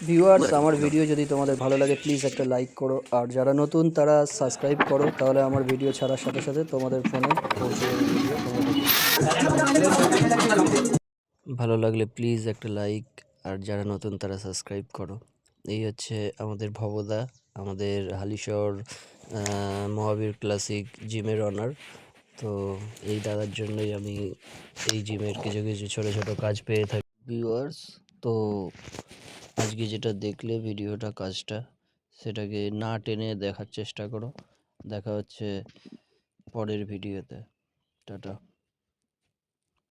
Viewers, আমার video যদি তোমাদের ভালো লাগে প্লিজ একটা লাইক করো, আর যারা নতুন তারা সাবস্ক্রাইব করো, তাহলে আমার ভিডিও ছাড়ার সাথে সাথে তোমাদের ফোনে পৌঁছে যাবে ভিডিও। ভালো লাগলে প্লিজ একটা লাইক, আর যারা নতুন তারা সাবস্ক্রাইব করো। এই হচ্ছে আমাদের ভবদা, আমাদের হালিশহর মহাবীর ক্লাসিক জিমের অনার। তো এই দাদার জন্যই আমি এই জিমের কিছু কিছু ছোটো ছোটো কাজ পেয়ে থাকি। ভিউয়ার্স, তো আজকে যেটা দেখলে ভিডিওটা, কাজটা, সেটাকে না টেনে দেখার চেষ্টা করো। দেখা হচ্ছে পরের ভিডিওতে। টাটা।